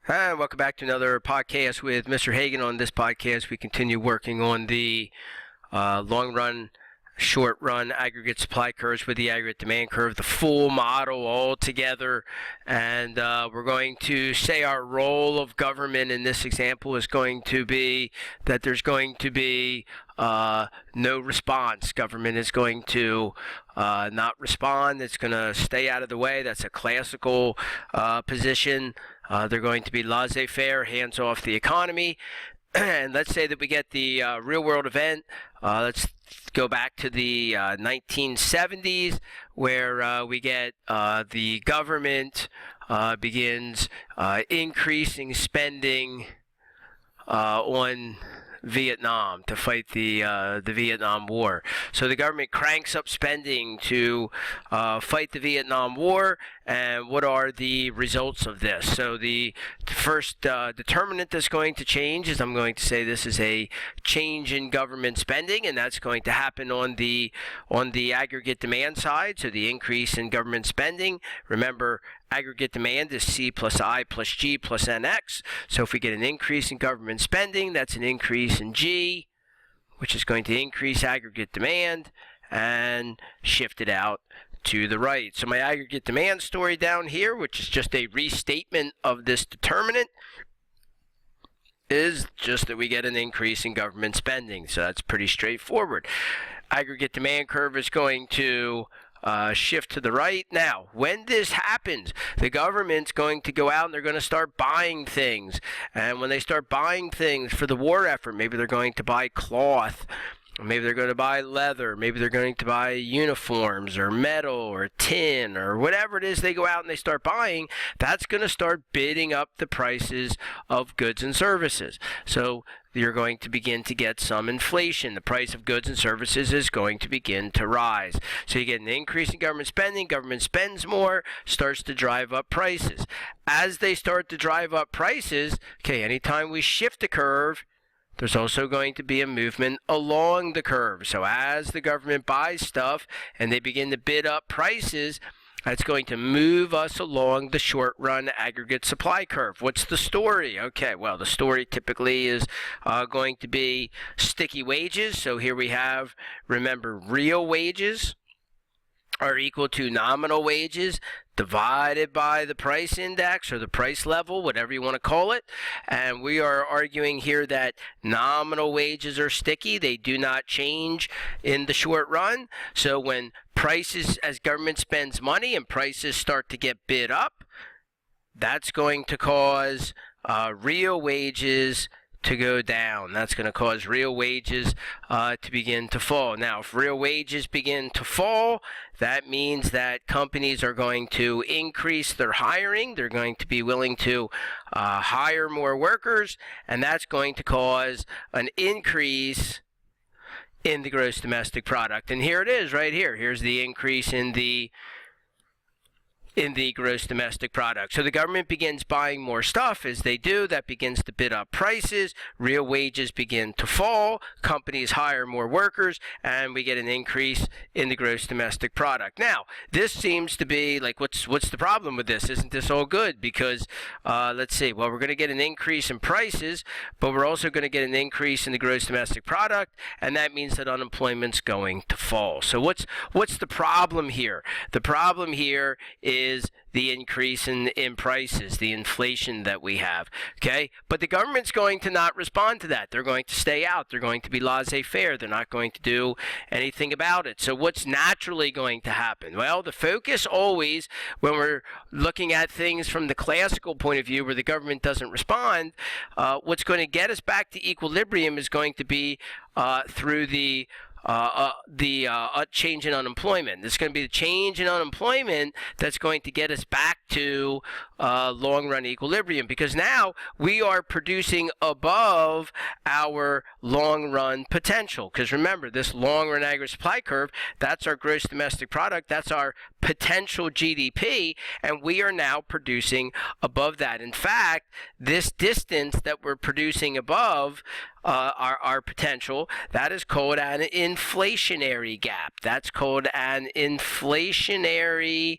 Hi, welcome back to another podcast with Mr. Hagan. On this podcast, we continue working on the long run, short run aggregate supply curves with the aggregate demand curve, the full model all together. And we're going to say our role of government in this example is going to be that there's going to be no response. Government is going to not respond. It's going to stay out of the way. That's a classical position. They're going to be laissez-faire, hands off the economy. And let's say that we get the real-world event. Let's go back to the 1970s, where we get the government begins increasing spending on Vietnam to fight the Vietnam War. So the government cranks up spending to fight the Vietnam War. And what are the results of this? So the first determinant that's going to change is I'm going to say this is a change in government spending, and that's going to happen on the aggregate demand side. So the increase in government spending. Remember, aggregate demand is C plus I plus G plus NX. So if we get an increase in government spending, that's an increase in G, which is going to increase aggregate demand and shift it out to the right. So my aggregate demand story down here, which is just a restatement of this determinant, is just that we get an increase in government spending. So that's pretty straightforward. Aggregate demand curve is going to shift to the right. Now, when this happens, the government's going to go out and they're going to start buying things. And when they start buying things for the war effort, maybe they're going to buy cloth, maybe they're going to buy leather, maybe they're going to buy uniforms or metal or tin or whatever it is they go out and they start buying, that's going to start bidding up the prices of goods and services. So you're going to begin to get some inflation. The price of goods and services is going to begin to rise. So you get an increase in government spending. Government spends more, starts to drive up prices. As they start to drive up prices, okay, anytime we shift the curve, there's also going to be a movement along the curve. So as the government buys stuff and they begin to bid up prices, that's going to move us along the short-run aggregate supply curve. What's the story? Okay, well, the story typically is going to be sticky wages. So here we have, remember, real wages are equal to nominal wages divided by the price index or the price level, whatever you want to call it. And we are arguing here that nominal wages are sticky. They do not change in the short run. So when prices, as government spends money and prices start to get bid up, that's going to cause real wages to go down. That's going to cause real wages to begin to fall. Now, if real wages begin to fall, that means that companies are going to increase their hiring. They're going to be willing to hire more workers, and that's going to cause an increase in the gross domestic product. And here it is right here. Here's the increase in the gross domestic product. So the government begins buying more stuff. As they do, that begins to bid up prices. Real wages begin to fall. Companies hire more workers, and we get an increase in the gross domestic product. Now, this seems to be like, what's the problem with this? Isn't this all good? Because let's see. Well, we're going to get an increase in prices, but we're also going to get an increase in the gross domestic product, and that means that unemployment's going to fall. So what's the problem here? The problem here is the increase in prices, the inflation that we have, okay? But the government's going to not respond to that. They're going to stay out. They're going to be laissez-faire. They're not going to do anything about it. So what's naturally going to happen? Well, the focus always, when we're looking at things from the classical point of view where the government doesn't respond, what's going to get us back to equilibrium is going to be through the change in unemployment. It's going to be the change in unemployment that's going to get us back to long-run equilibrium, because now we are producing above our long-run potential. Because remember, this long-run aggregate supply curve, that's our gross domestic product, that's our potential GDP, and we are now producing above that. In fact, this distance that we're producing above our potential, that is called an inflationary gap. That's called an inflationary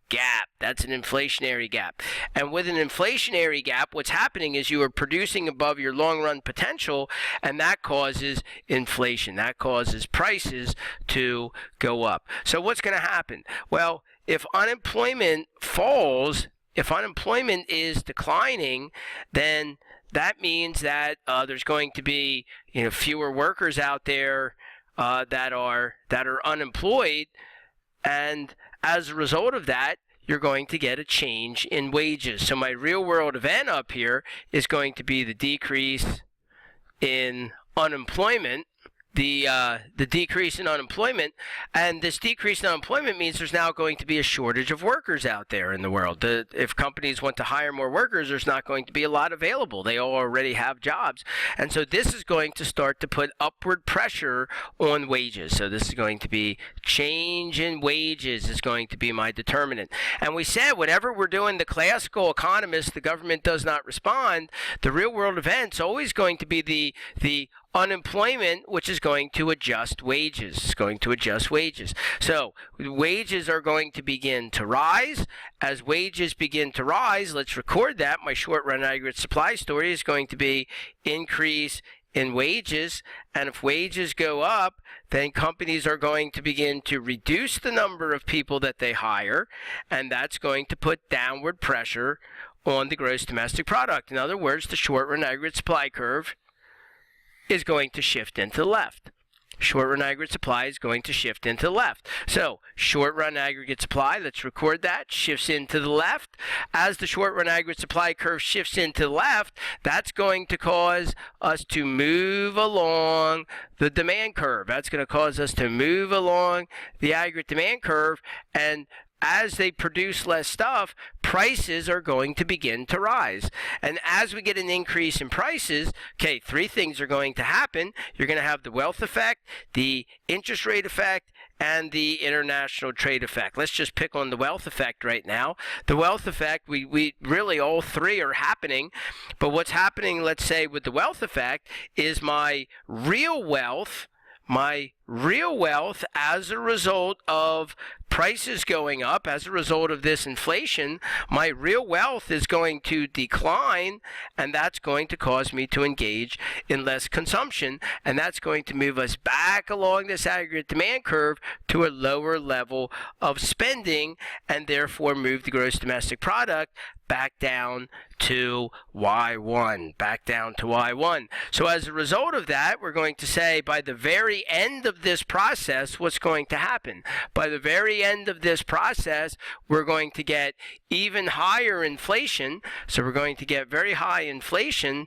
gap. That's an inflationary gap. And with an inflationary gap, what's happening is you are producing above your long-run potential, and that causes inflation. That causes prices to go up. So what's going to happen? Well, if unemployment falls, if unemployment is declining, then that means that there's going to be fewer workers out there that are unemployed, and as a result of that, you're going to get a change in wages. So my real world event up here is going to be the decrease in unemployment. The decrease in unemployment, and this decrease in unemployment means there's now going to be a shortage of workers out there in the world. If companies want to hire more workers, there's not going to be a lot available. They all already have jobs. And so this is going to start to put upward pressure on wages. So this is going to be change in wages is going to be my determinant. And we said whenever we're doing the classical economist, the government does not respond, the real world event's always going to be the unemployment, which is going to adjust wages. It's going to adjust wages. So wages are going to begin to rise. As wages begin to rise, let's record that. My short-run aggregate supply story is going to be increase in wages. And if wages go up, then companies are going to begin to reduce the number of people that they hire, and that's going to put downward pressure on the gross domestic product. In other words, the short-run aggregate supply curve is going to shift into the left. Short-run aggregate supply is going to shift into the left. So short-run aggregate supply, let's record that, shifts into the left. As the short-run aggregate supply curve shifts into the left, that's going to cause us to move along the demand curve. That's going to cause us to move along the aggregate demand curve, and as they produce less stuff, prices are going to begin to rise. And as we get an increase in prices, okay, three things are going to happen. You're going to have the wealth effect, the interest rate effect, and the international trade effect. Let's just pick on the wealth effect right now. The wealth effect, we really all three are happening. But what's happening, let's say, with the wealth effect is my real wealth as a result of prices going up, as a result of this inflation, my real wealth is going to decline, and that's going to cause me to engage in less consumption, and that's going to move us back along this aggregate demand curve to a lower level of spending, and therefore move the gross domestic product back down to Y1, So as a result of that, we're going to say by the very end of this process, what's going to happen? By the very end of this process, we're going to get even higher inflation. So we're going to get very high inflation,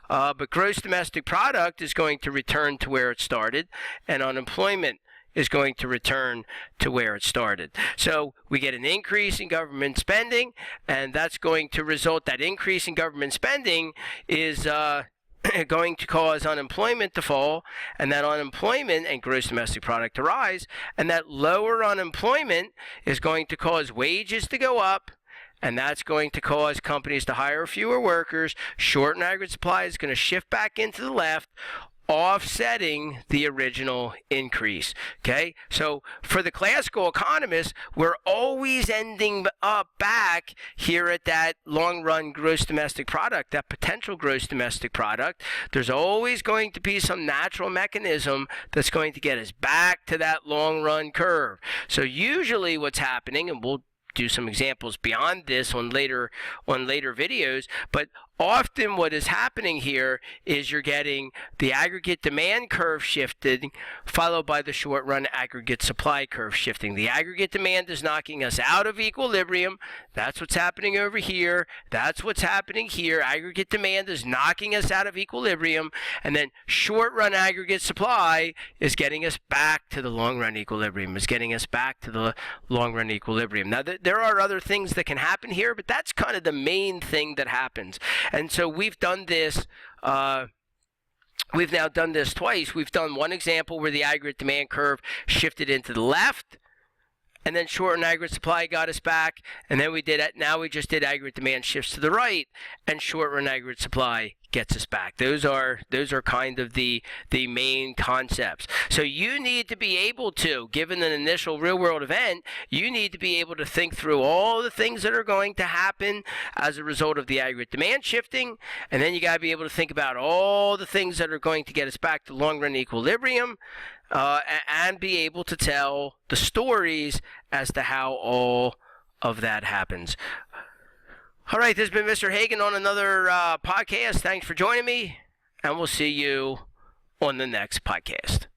but gross domestic product is going to return to where it started, and unemployment is going to return to where it started. So we get an increase in government spending, and that's going to result, that increase in government spending is going to cause unemployment to fall, and that unemployment and gross domestic product to rise, and that lower unemployment is going to cause wages to go up, and that's going to cause companies to hire fewer workers. Short and aggregate supply is going to shift back into the left, offsetting the original increase. Okay, so for the classical economists, we're always ending up back here at that long-run gross domestic product, that potential gross domestic product. There's always going to be some natural mechanism that's going to get us back to that long-run curve. So usually what's happening, and we'll do some examples beyond this on later videos, but often what is happening here is you're getting the aggregate demand curve shifted, followed by the short-run aggregate supply curve shifting. The aggregate demand is knocking us out of equilibrium. That's what's happening over here. That's what's happening here. Aggregate demand is knocking us out of equilibrium, and then short-run aggregate supply is getting us back to the long-run equilibrium, Now, there are other things that can happen here, but that's kind of the main thing that happens. And so we've done this, we've now done this twice. We've done one example where the aggregate demand curve shifted into the left, and then short and aggregate supply got us back, and then now we just did aggregate demand shifts to the right, and short and aggregate supply gets us back. Those are kind of the main concepts. So you need to be able to, given an initial real world event, you need to be able to think through all the things that are going to happen as a result of the aggregate demand shifting, and then you got to be able to think about all the things that are going to get us back to long run equilibrium, and be able to tell the stories as to how all of that happens. All right, this has been Mr. Hagan on another podcast. Thanks for joining me, and we'll see you on the next podcast.